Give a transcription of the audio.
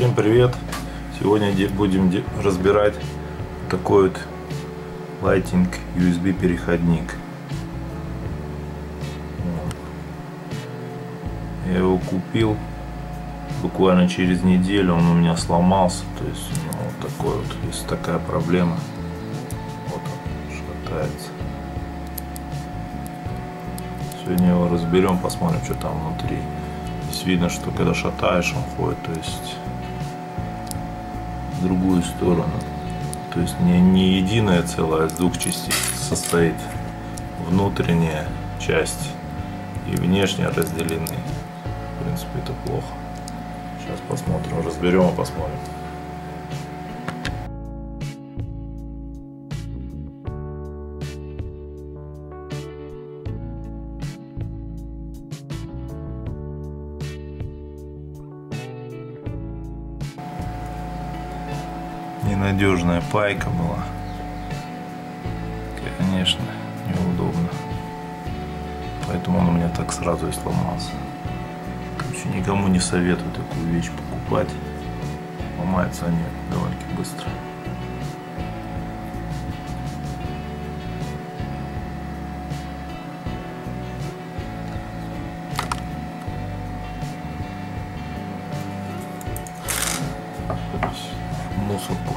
Всем привет! Сегодня будем разбирать такой вот Lighting USB переходник. Я его купил буквально через неделю, он у меня сломался. То есть вот такой вот, есть такая проблема. Вот он шатается. Сегодня его разберем, посмотрим, что там внутри. Здесь видно, что когда шатаешь, он ходит, то есть в другую сторону. То есть не единое целое, а из двух частей состоит. Внутренняя часть и внешняя разделены. В принципе, это плохо. Сейчас посмотрим, разберем и посмотрим. Ненадежная пайка была. Конечно, неудобно. Поэтому он у меня так сразу и сломался. Короче, никому не советую такую вещь покупать. Ломаются они довольно-таки быстро. Мусорку.